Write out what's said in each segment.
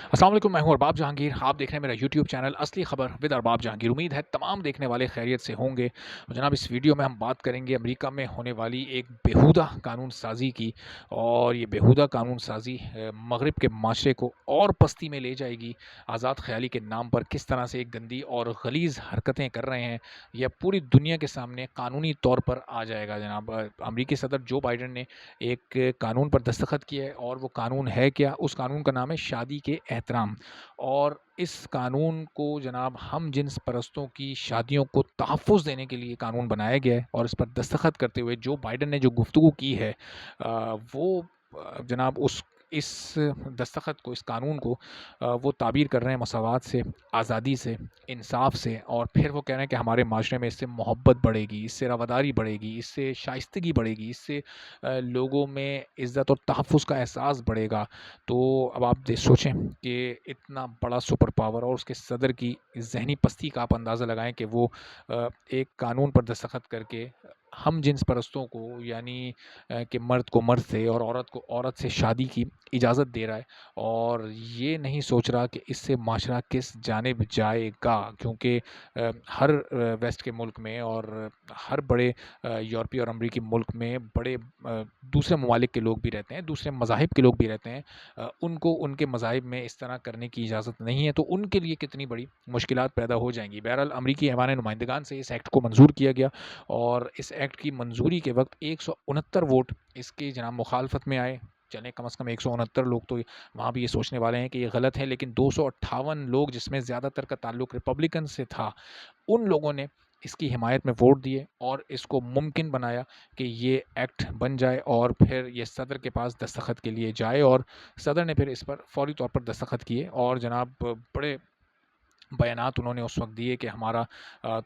अस्सलाम वालेकुम, मैं हूं अरबाब जहांगीर। आप देख रहे हैं मेरा यूट्यूब चैनल असली खबर विद अरबाब जहांगीर। उम्मीद है तमाम देखने वाले खैरियत से होंगे। तो जनाब, इस वीडियो में हम बात करेंगे अमेरिका में होने वाली एक बेहुदा कानून साज़ी की। और ये बेहुदा कानून साज़ी मगरिब के माशरे को और पस्ती में ले जाएगी। आज़ाद ख़याली के नाम पर किस तरह से एक गंदी और गलीज़ हरकतें कर रहे हैं, यह पूरी दुनिया के सामने कानूनी तौर पर आ जाएगा। जनाब, अमरीकी सदर जो बाइडन ने एक कानून पर दस्तखत किया है, और वो कानून है क्या? उस कानून का नाम है शादी के एहतराम। और इस कानून को जनाब हम जिन्स परस्तों की शादियों को तहफ़्फ़ुज़ देने के लिए कानून बनाया गया है। और इस पर दस्तखत करते हुए जो बाइडन ने जो गुफ्तगू की है, वो जनाब उस इस दस्तखत को, इस कानून को वो ताबीर कर रहे हैं मसावात से, आज़ादी से, इंसाफ से। और फिर वो कह रहे हैं कि हमारे माशरे में इससे मोहब्बत बढ़ेगी, इससे रवादारी बढ़ेगी, इससे शाइस्तगी बढ़ेगी, इससे लोगों में इज़्ज़त और तहफ़्फ़ुज़ का एहसास बढ़ेगा। तो अब आप सोचें कि इतना बड़ा सुपर पावर और उसके सदर की ज़हनी पस्ती का आप अंदाज़ा लगाएं कि वो एक कानून पर दस्तखत करके हम जिन्स परस्तों को, यानी कि मर्द को मर्द से और औरत को औरत से शादी की इजाज़त दे रहा है। और ये नहीं सोच रहा कि इससे माशरा किस जानिब जाएगा, क्योंकि हर वेस्ट के मुल्क में और हर बड़े यूरोपीय और अमरीकी मुल्क में बड़े दूसरे ममालिक के लोग भी रहते हैं, दूसरे मज़ाहिब के लोग भी रहते हैं। उनको उनके मज़ाहिब में इस तरह करने की इजाज़त नहीं है, तो उनके लिए कितनी बड़ी मुश्किलात पैदा हो जाएंगी। बहरहाल, अमरीकी ऐवान नुमाइंदगान से इस एक्ट को मंजूर किया गया। और इस एक्ट की मंजूरी के वक्त 169 वोट इसकी जनाब मुखालफत में आए। चलें, कम से कम 169 लोग तो वहाँ भी ये सोचने वाले हैं कि ये गलत है, लेकिन 258 लोग, जिसमें ज़्यादातर का ताल्लुक रिपब्लिकन से था, उन लोगों ने इसकी हिमायत में वोट दिए और इसको मुमकिन बनाया कि ये एक्ट बन जाए और फिर ये सदर के पास दस्तखत के लिए जाए। और सदर ने फिर इस पर फौरी तौर पर दस्तखत किए। और जनाब, बड़े बयानात उन्होंने उस वक्त दिए कि हमारा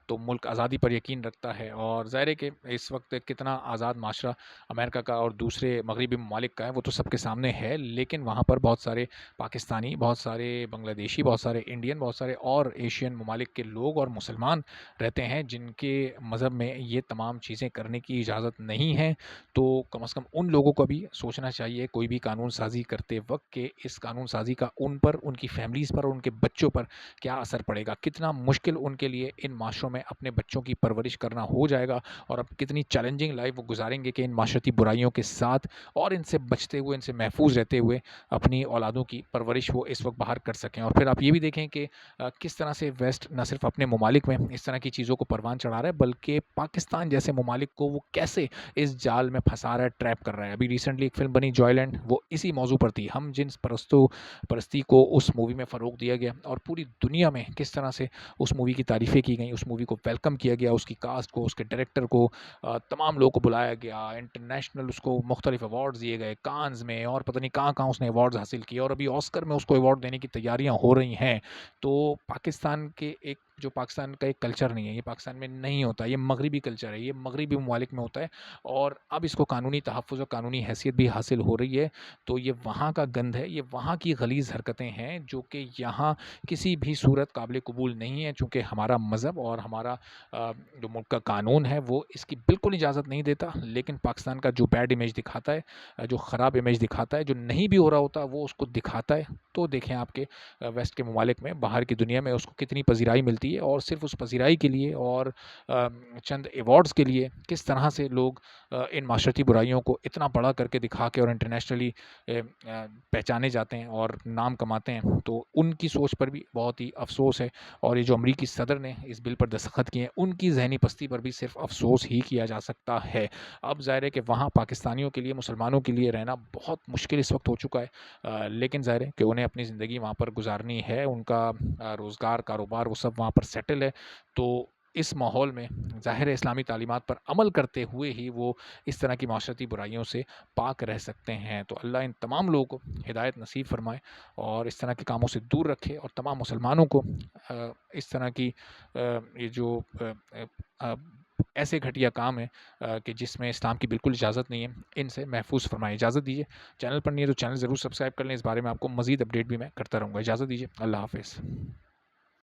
तो मुल्क आज़ादी पर यकीन रखता है। और ज़ाहिर है कि इस वक्त कितना आज़ाद माशरा अमेरिका का और दूसरे मगरबी ममालिक का है, वो तो सबके सामने है। लेकिन वहाँ पर बहुत सारे पाकिस्तानी, बहुत सारे बांग्लादेशी, बहुत सारे इंडियन, बहुत सारे और एशियन ममालिक के लोग और मुसलमान रहते हैं, जिनके मज़हब में ये तमाम चीज़ें करने की इजाज़त नहीं है। तो कम से कम उन लोगों को भी सोचना चाहिए कोई भी कानून साज़ी करते वक्त, कि इस कानून साज़ी का उन पर, उनकी फैमिलीज़ पर, उनके बच्चों पर क्या असर पड़ेगा, कितना मुश्किल उनके लिए इन माशरों में अपने बच्चों की परवरिश करना हो जाएगा, और अब कितनी चैलेंजिंग लाइफ वो गुजारेंगे कि इन माशरती बुराइयों के साथ और इनसे बचते हुए, इनसे महफूज रहते हुए अपनी औलादों की परवरिश वो इस वक्त बाहर कर सकें। और फिर आप ये भी देखें कि किस तरह से वेस्ट न सिर्फ अपने ममालिक में इस तरह की चीज़ों को परवान चढ़ा रहा है, बल्कि पाकिस्तान जैसे ममालिक को वो कैसे इस जाल में फंसा रहा है, ट्रैप कर रहा है। अभी रिसेंटली एक फिल्म बनी जॉयलैंड, वो इसी मौजू पर थी। हम जिन्स परस्ती को उस मूवी में फ़रोग़ दिया गया, और पूरी दुनिया में किस तरह से उस मूवी की तारीफ़ें की गई, उस मूवी को वेलकम किया गया, उसकी कास्ट को, उसके डायरेक्टर को, तमाम लोगों को बुलाया गया, इंटरनेशनल उसको मुख्तलिफ अवार्ड्स दिए गए, कान्स में और पता नहीं कहाँ-कहाँ उसने अवार्ड्स हासिल किए, और अभी ऑस्कर में उसको अवार्ड देने की तैयारियाँ हो रही हैं। तो पाकिस्तान के एक जो पाकिस्तान का एक कल्चर नहीं है, ये पाकिस्तान में नहीं होता, ये मगरिबी कल्चर है, ये मगरिबी ममालिक में होता है। और अब इसको कानूनी तहफ़्फ़ुज़ और कानूनी हैसियत भी हासिल हो रही है। तो ये वहाँ का गंद है, ये वहाँ की गलीज़ हरकतें हैं, जो कि यहाँ किसी भी सूरत काबिल कबूल नहीं है। चूँकि हमारा मज़हब और हमारा जो मुल्क का कानून है, वो इसकी बिल्कुल इजाज़त नहीं देता। लेकिन पाकिस्तान का जो बैड इमेज दिखाता है, जो ख़राब इमेज दिखाता है, जो नहीं भी हो रहा होता वो उसको दिखाता है। तो देखें आपके वेस्ट के ममालिक में, बाहर की दुनिया में उसको कितनी पज़ीराई मिलती है, और सिर्फ़ उस पज़ीराई के लिए और चंद अवार्ड्स के लिए किस तरह से लोग इन माशरती बुराइयों को इतना बड़ा करके दिखा के और इंटरनेशनली पहचाने जाते हैं और नाम कमाते हैं। तो उनकी सोच पर भी बहुत ही अफ़सोस है। और ये जो अमरीकी सदर ने इस बिल पर दस्तखत किए हैं, उनकी ज़हनी पस्ती पर भी सिर्फ़ अफ़सोस ही किया जा सकता है। अब ज़ाहिर है कि वहाँ पाकिस्तानियों के लिए, मुसलमानों के लिए रहना बहुत मुश्किल इस वक्त हो चुका है। लेकिन ज़ाहिर है कि उन्हें अपनी ज़िंदगी वहाँ पर गुजारनी है, उनका रोज़गार, कारोबार, वो सब वहाँ पर सेटल है। तो इस माहौल में ज़ाहिर है इस्लामी तालीमात पर अमल करते हुए ही वो इस तरह की माशरती बुराइयों से पाक रह सकते हैं। तो अल्लाह इन तमाम लोगों को हिदायत नसीब फ़रमाए और इस तरह के कामों से दूर रखे, और तमाम मुसलमानों को इस तरह की ये जो अ, ऐसे घटिया काम है कि जिसमें इस्लाम की बिल्कुल इजाज़त नहीं है, इनसे महफूज फरमाएँ। इजाज़त दीजिए। चैनल पर नहीं है तो चैनल ज़रूर सब्सक्राइब कर लें। इस बारे में आपको मज़ीद अपडेट भी मैं करता रहूँगा। इजाज़त दीजिए। अल्लाह हाफ़िज़।